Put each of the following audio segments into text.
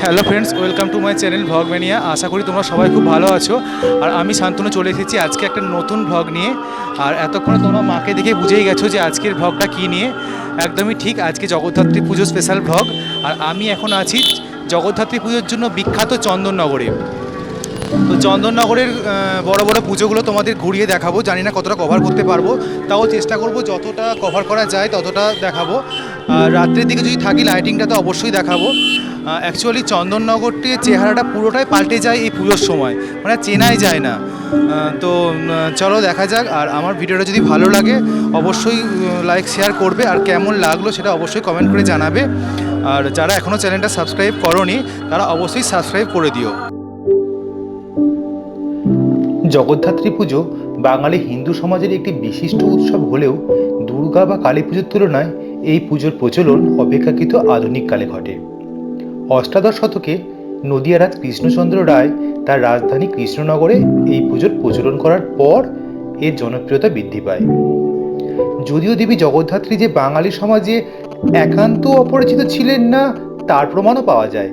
Hello friends, welcome to my channel Vlogmania. আশা করি তোমরা সবাই খুব ভালো আছো। আর আমি শান্তনু চলে এসেছি আজকে একটা নতুন ভ্লগ নিয়ে। আর এতক্ষণে তোমরা মাকে দেখে বুঝেই গেছো যে আজকের ভ্লগটা কী নিয়ে। একদমই ঠিক, আজকে জগদ্ধাত্রী পুজো স্পেশাল ভ্লগ। আর আমি এখন আছি জগদ্ধাত্রী পুজোর জন্য বিখ্যাত চন্দননগরে। তো চন্দননগরের বড় বড় পুজোগুলো তোমাদের ঘুরিয়ে দেখাবো। জানি না কতটা কভার করতে পারবো, তাও চেষ্টা করব যতটা কভার করা যায় ততটা দেখাবো। আর রাত্রের দিকে যদি থাকি লাইটিংটা তো অবশ্যই দেখাবো। অ্যাকচুয়ালি চন্দননগরটির চেহারাটা পুরোটাই পাল্টে যায় এই পুজোর সময়, মানে চেনাই যায় না। তো চলো দেখা যাক। আর আমার ভিডিওটা যদি ভালো লাগে অবশ্যই লাইক শেয়ার করবে, আর কেমন লাগলো সেটা অবশ্যই কমেন্ট করে জানাবে। আর যারা এখনও চ্যানেলটা সাবস্ক্রাইব করোনি তারা অবশ্যই সাবস্ক্রাইব করে দিও। জগদ্ধাত্রী পুজো বাঙালি হিন্দু সমাজের একটি বিশিষ্ট উৎসব হলেও দুর্গা বা কালী পুজোর তুলনায় এই পুজোর প্রচলন অপেক্ষাকৃত আধুনিক কালে ঘটে। অষ্টাদশ শতকে নদিয়ারাজ কৃষ্ণচন্দ্র রায় তার রাজধানী কৃষ্ণনগরে এই পুজোর প্রচলন করার পর এর জনপ্রিয়তা বৃদ্ধি পায়। যদিও দেবী জগদ্ধাত্রী যে বাঙালি সমাজে একান্ত অপরিচিত ছিলেন না তার প্রমাণও পাওয়া যায়।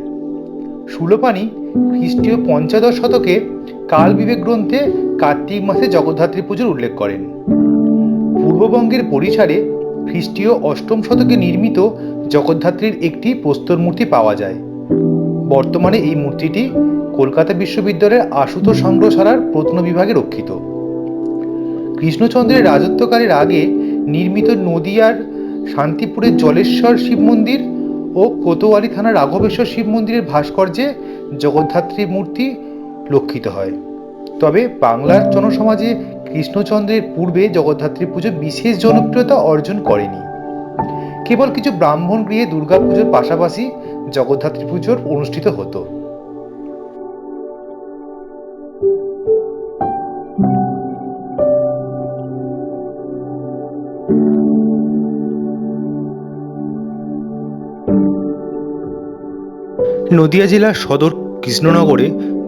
সুলোপানি খ্রিস্টীয় পঞ্চদশ শতকে কাল বিবেক গ্রন্থে কার্তিক মাসে জগদ্ধাত্রী পুজোর উল্লেখ করেন। পূর্ববঙ্গের বরিশালে খ্রিস্টীয় অষ্টম শতকে নির্মিত জগদ্ধাত্রীর একটি প্রস্তর মূর্তি পাওয়া যায়। বর্তমানে এই মূর্তিটি কলকাতা বিশ্ববিদ্যালয়ের আশুতোষ সংগ্রহশালার প্রত্নবিভাগে রক্ষিত। কৃষ্ণচন্দ্রের রাজত্বকালের আগে নির্মিত নদিয়ার শান্তিপুরের জলেশ্বর শিব মন্দির ও কোতোয়ালি থানার রাঘবেশ্বর শিব মন্দিরের ভাস্কর্যে জগদ্ধাত্রী মূর্তি লক্ষিত হয়। তবে বাংলার জনসমাজে কৃষ্ণচন্দ্রের পূর্বে জগদ্ধাত্রী পুজো বিশেষ জনপ্রিয়তা অর্জন করেনি। কেবল কিছু ব্রাহ্মণ গৃহে দুর্গা পুজোর পাশাপাশি জগদ্ধাত্রী পুজোর অনুষ্ঠিত হতো। নদিয়া জেলার সদর কৃষ্ণনগরে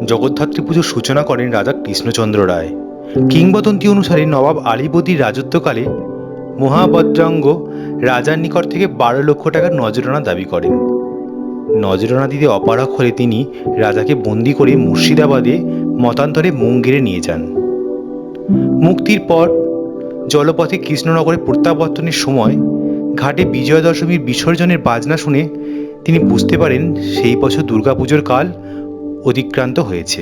জগদ্ধাত্রী পুজোর সূচনা করেন রাজা কৃষ্ণচন্দ্র রায়। কিংবদন্তি অনুসারে নবাব আলীবর্দীর রাজত্বকালে মহাবজ্রাঙ্গ রাজার নিকট থেকে 12 লক্ষ টাকার নজরানা দাবি করেন। নজরানা দিতে অপারগ হলে তিনি রাজাকে বন্দী করে মুর্শিদাবাদে মতান্তরে মুঙ্গেরে নিয়ে যান। মুক্তির পর জলপথে কৃষ্ণনগরে প্রত্যাবর্তনের সময় ঘাটে বিজয়া দশমীর বিসর্জনের বাজনা শুনে তিনি বুঝতে পারেন সেই বছর দুর্গাপুজোর কাল অতিক্রান্ত হয়েছে।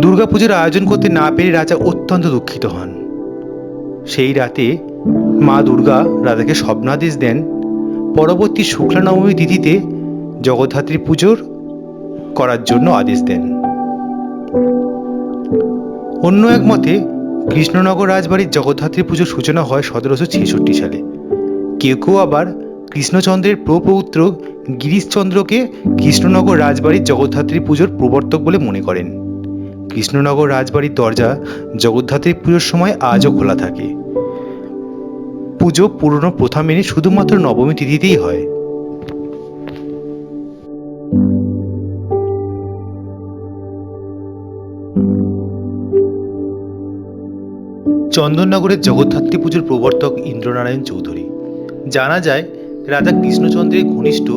দুর্গাপুজোর আয়োজন করতে না পেরে রাজা অত্যন্ত দুঃখিত হন। সেই রাতে মা দুর্গা রাজাকে স্বপ্নাদেশ দেন পরবর্তী শুক্লা নবমী তিথিতে জগদ্ধাত্রী পুজোর করার জন্য আদেশ দেন। অন্য এক মতে কৃষ্ণনগর রাজবাড়ির জগদ্ধাত্রী পুজোর সূচনা হয় 1766 সালে। কেউ কেউ আবার কৃষ্ণচন্দ্রের প্রপৌত্র গিরিশচন্দ্রকে কৃষ্ণনগর রাজবাড়ির জগদ্ধাত্রী পুজোর প্রবর্তক বলে মনে করেন। কৃষ্ণনগর রাজবাড়ির দরজা জগদ্ধাত্রী পুজোর সময় আজও খোলা থাকে। পুজো পুরনো প্রথা মেনে শুধুমাত্র নবমী তিথিতেই হয়। চন্দননগরের জগদ্ধাত্রী পুজোর প্রবর্তক ইন্দ্রনারায়ণ চৌধুরী। জানা যায় রাজা কৃষ্ণচন্দ্রের ঘনিষ্ঠ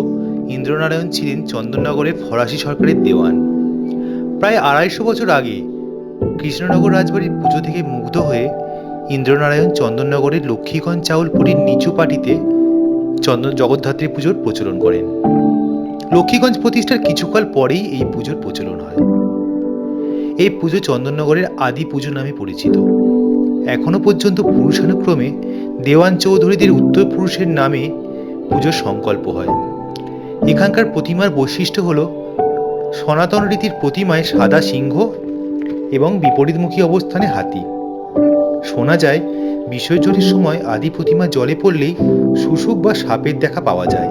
ইন্দ্রনারায়ণ ছিলেন চন্দননগরের ফরাসি সরকারের দেওয়ান। প্রায় 250 বছর আগে কৃষ্ণনগর রাজবাড়ির পুজো থেকে মুগ্ধ হয়ে ইন্দ্রনারায়ণ চন্দননগরের লক্ষ্মীগঞ্জ চাউলপুরীর নিচু পাটিতে জগদ্ধাত্রী পুজোর প্রচলন করেন। লক্ষ্মীগঞ্জ প্রতিষ্ঠার কিছুকাল পরেই এই পুজোর প্রচলন হয়। এই পুজো চন্দননগরের আদি পুজো নামে পরিচিত। এখনো পর্যন্ত পুরুষানুক্রমে দেওয়ান চৌধুরীদের উত্তর পুরুষের নামে পুজোর সংকল্প হয়। এখানকার প্রতিমার বৈশিষ্ট্য হল সনাতন রীতির প্রতিমায় সাদা সিংহ এবং বিপরীতমুখী অবস্থানে হাতি। শোনা যায় বিসর্জনের সময় আদি প্রতিমা জলে পড়লেই শুশুক বা সাপের দেখা পাওয়া যায়।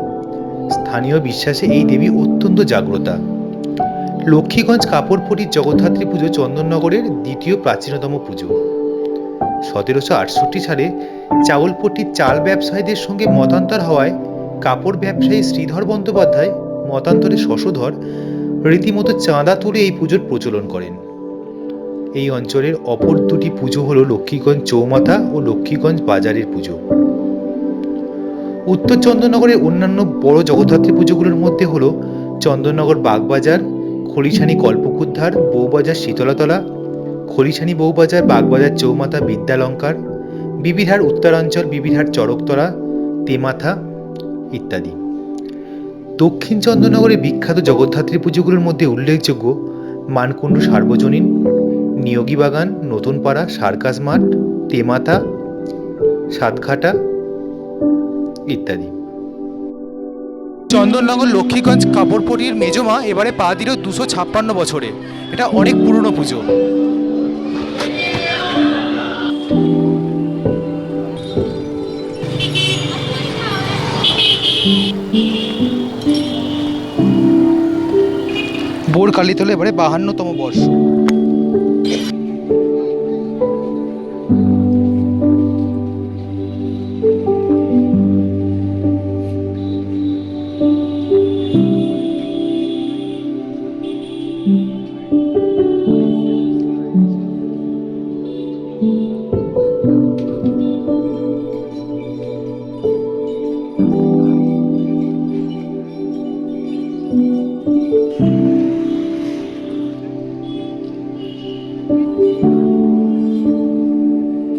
স্থানীয় বিশ্বাসে এই দেবী অত্যন্ত জাগ্রতা। লক্ষ্মীগঞ্জ কাপড়পট্টির জগদ্ধাত্রী পুজো চন্দননগরের দ্বিতীয় প্রাচীনতম পুজো। 1768 সালে চাউলপট্টির চাল ব্যবসায়ীদের সঙ্গে মতান্তর হওয়ায় কাপড় ব্যবসায়ী শ্রীধর বন্দ্যোপাধ্যায় মতান্তরে শশধর রীতিমতো চাঁদা তুলে এই পুজোর প্রচলন করেন। এই অঞ্চলের অপর দুটি পুজো হল লক্ষ্মীগঞ্জ চৌমাথা ও লক্ষ্মীগঞ্জ বাজারের পুজো। উত্তর চন্দননগরের অন্যান্য বড় জগদ্ধাত্রী পুজোগুলোর মধ্যে হলো চন্দননগর বাগবাজার, খলিশানি কল্পকুদ্ধার, বউবাজার শীতলাতলা, খলিশানি বউবাজার, বাগবাজার চৌমাথা বিদ্যালঙ্কার, বিবিরহাট উত্তরাঞ্চল, বিবিরহাট চড়কতলা, তেমাথা ইত্যাদি। দক্ষিণ চন্দননগরের বিখ্যাত জগদ্ধাত্রী পুজোগুলোর মধ্যে উল্লেখযোগ্য মানকুণ্ডু সার্বজনীন, নিয়োগী বাগান, নতুনপাড়া, সার্কাস মাঠ, তেমাথা, সাতঘাটা ইত্যাদি। চন্দননগর লক্ষ্মীগঞ্জ কাপড়পটির মেজমা এবারে পা দিল 256 বছরে। এটা অনেক পুরনো পুজো। বোর কালীতলা এবারে 52তম বর্ষ।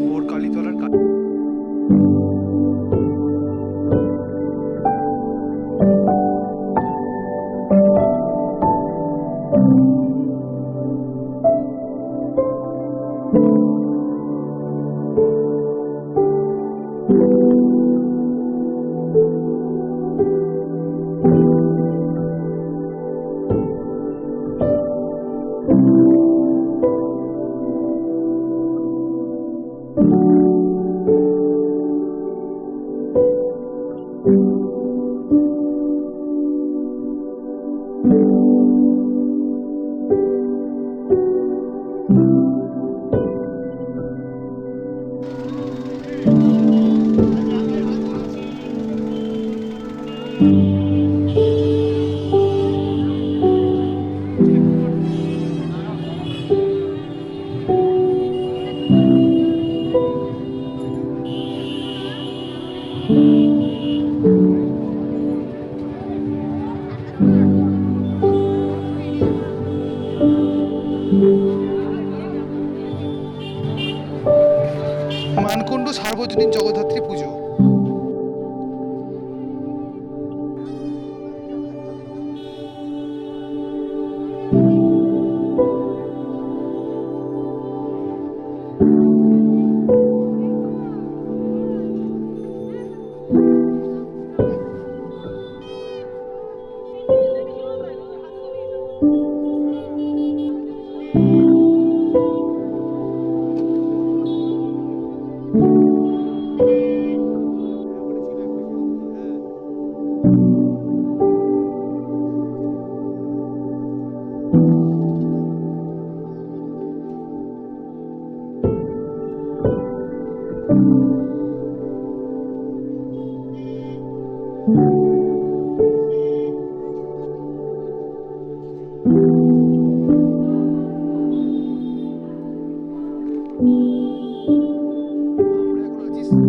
বোর কালীতলার মানকুণ্ডু সার্বজনীন জগদ্ধাত্রী পুজো।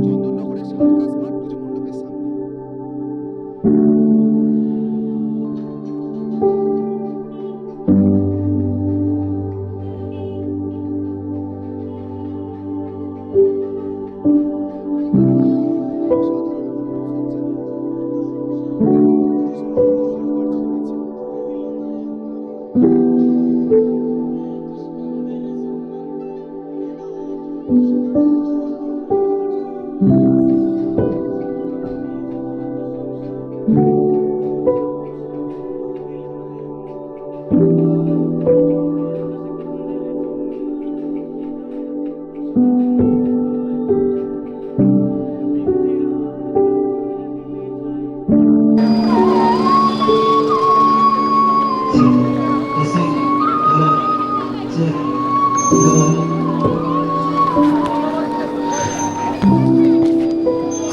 চন্দননগরের সার্কাস মাঠ পুজো মণ্ডপের সামনে।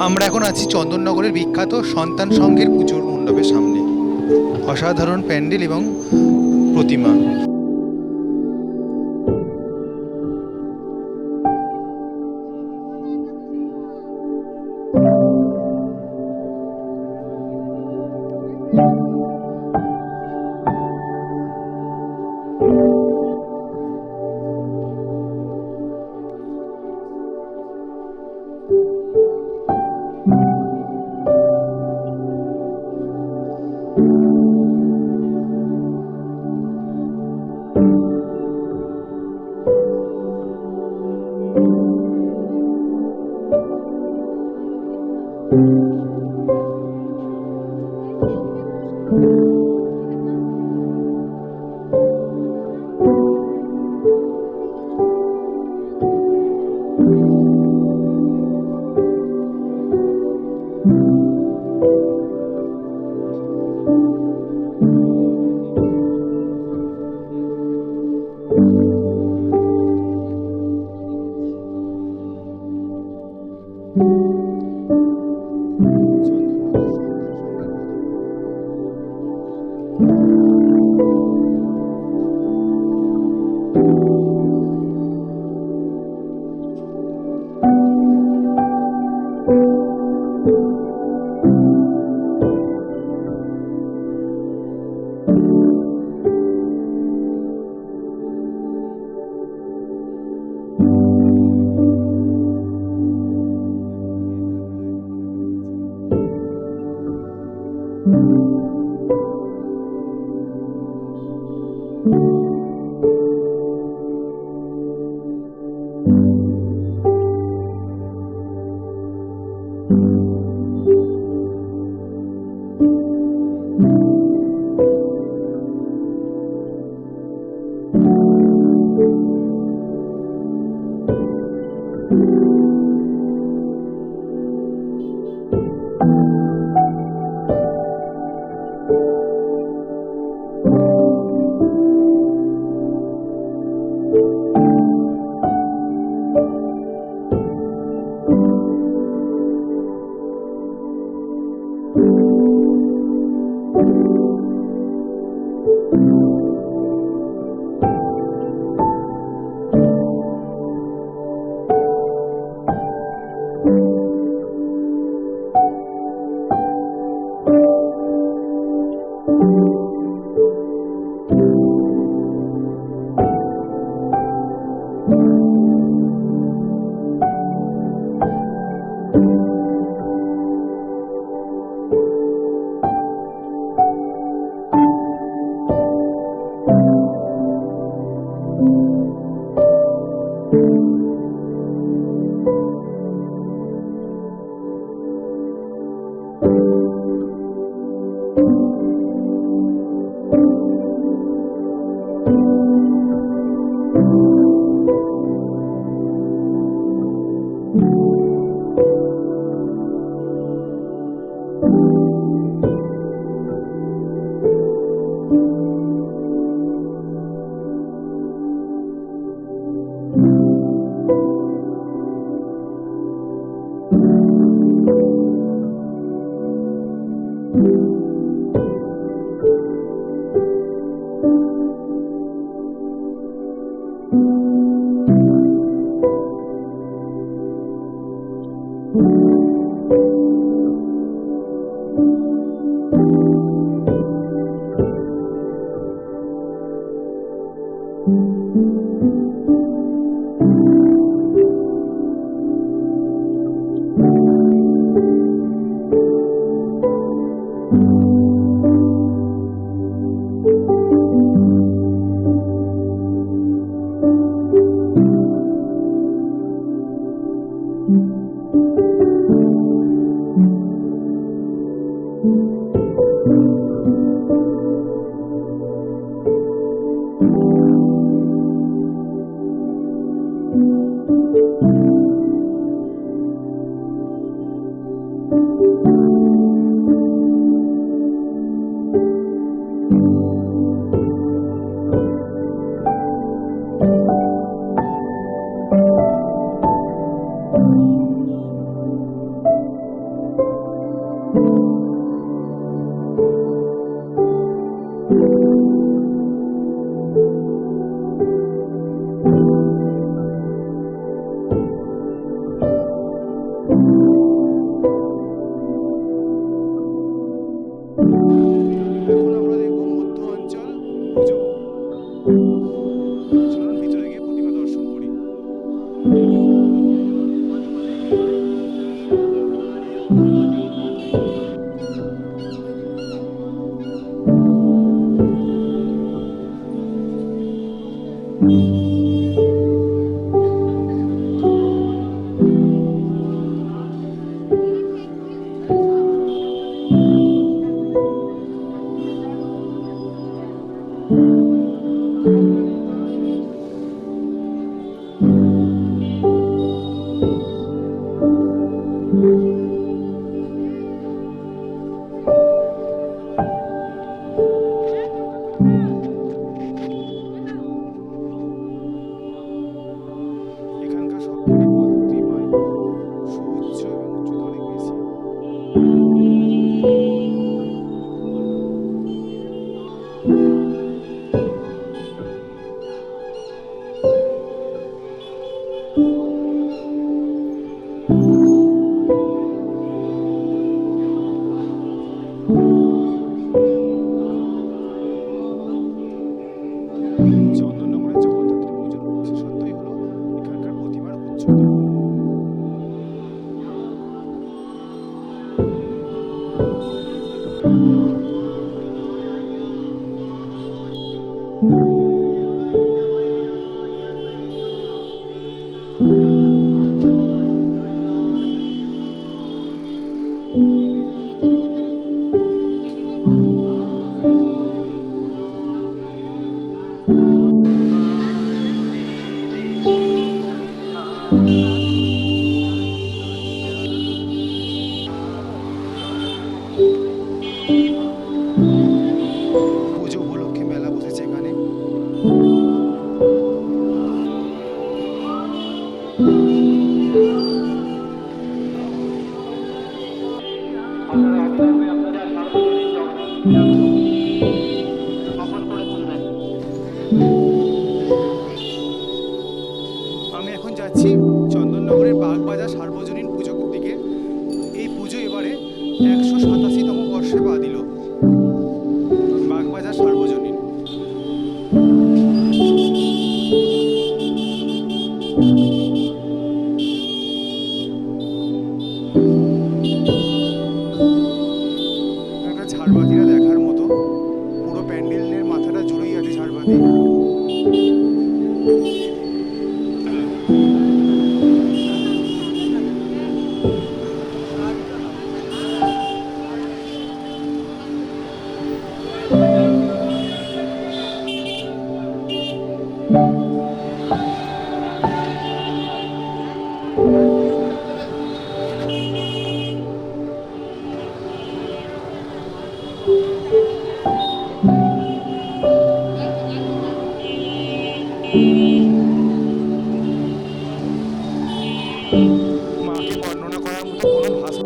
আমরা এখন আছি চন্দননগরের বিখ্যাত সন্তান সংঘের পুজোর মণ্ডপের সামনে। অসাধারণ প্যান্ডেল এবং প্রতিমা। এখানকার সবকটি প্রতিমাই সুউচ্চ এবং উচ্চতা অনেক বেশি। চন্দননগরের জগদ্ধাত্রী পুজোর বিশেষত্বই হলো এখানকার প্রতিমার উচ্চতা। পুজো উপলক্ষে মেলা বসেছে এখানে। আমি এখন যাচ্ছি চন্দননগরের বাগবাজার সার্বজনীন পুজোর দিকে। এই পুজো এবারে 187তম বর্ষে পা দিল। বাগবাজার সার্বজনীন। এখানকার ঝাড়বাতিরা দেখার মতো, পুরো প্যান্ডেলের মাথাটা জুড়েই আছে ঝাড়বাতি। মাকে বর্ণনা করার মতো কোনো ভাষা।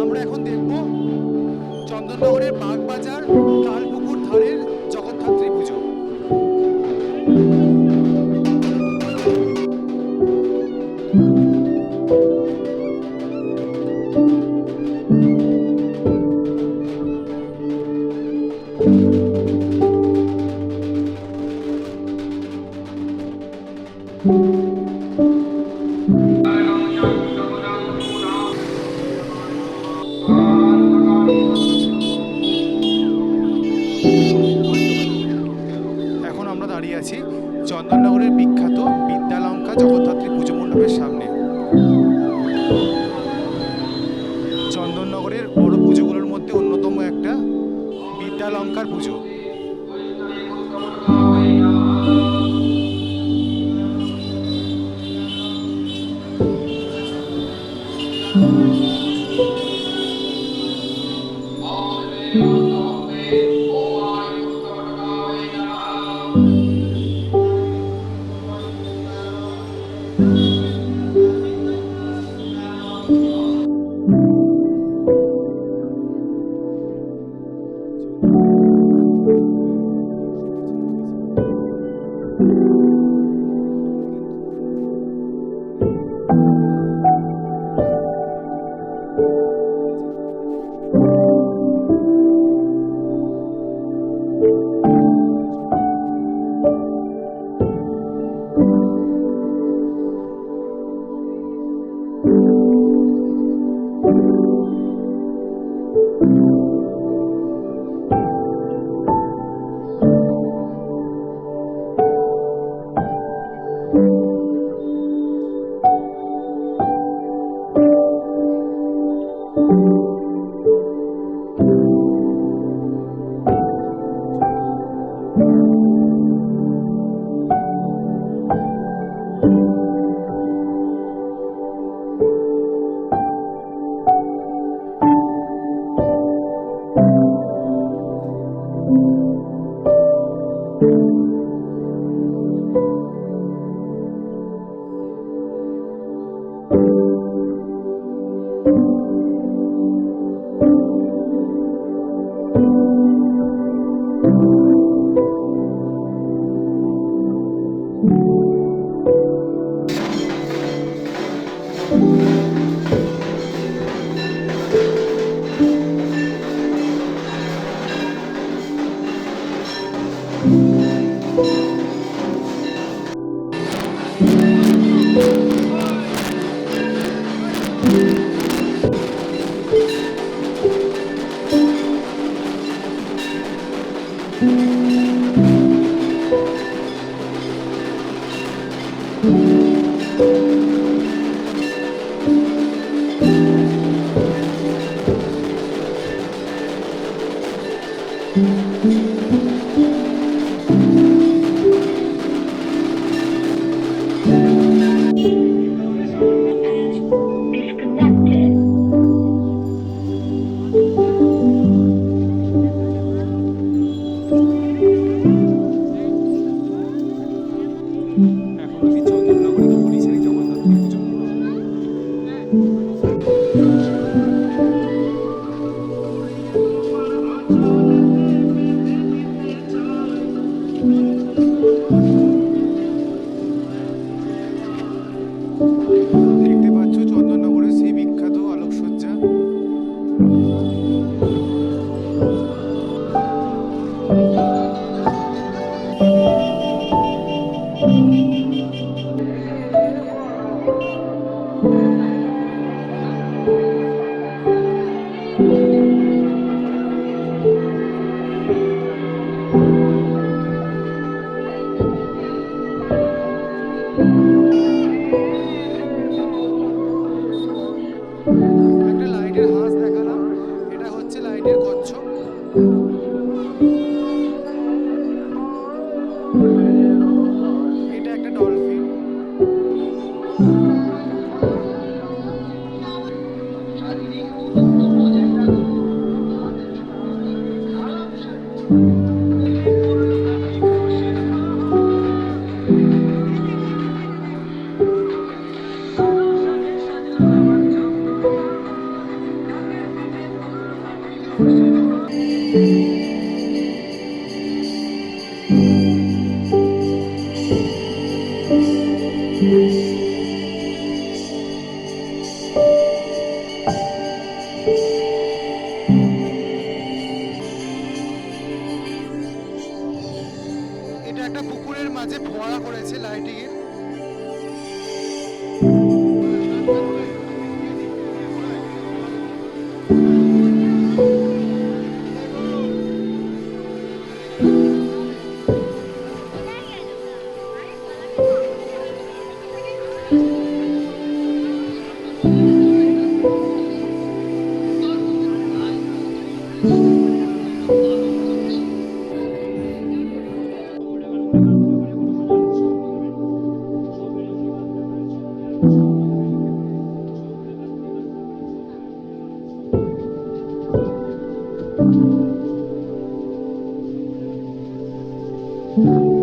আমরা এখন দেখব চন্দননগরের বাগবাজার তালপুকুর ধারের জগদ্ধাত্রী পুজো। এখন আমরা দাঁড়িয়ে আছি চন্দননগরের বিখ্যাত বিদ্যালঙ্কা জগদ্ধাত্রী পুজো মণ্ডপের সামনে। চন্দননগরের বড় পুজোগুলোর মধ্যে অন্যতম একটা বিদ্যালঙ্কার পুজো। Disconnected. এখন অব্দি চন্দননগরে ঘনিশালী জগন্নাথের পুজো মণ্ডপ। দেখতে পাচ্ছ চন্দননগরের সেই বিখ্যাত আলোকসজ্জা। একটা লাইটের হাঁস দেখালাম, এটা হচ্ছে লাইটের কচ্ছপ। এটা একটা ডলফিন। এটা একটা পুকুরের মাঝে ফোয়ারা করেছে লাইটিং এর। Thank you.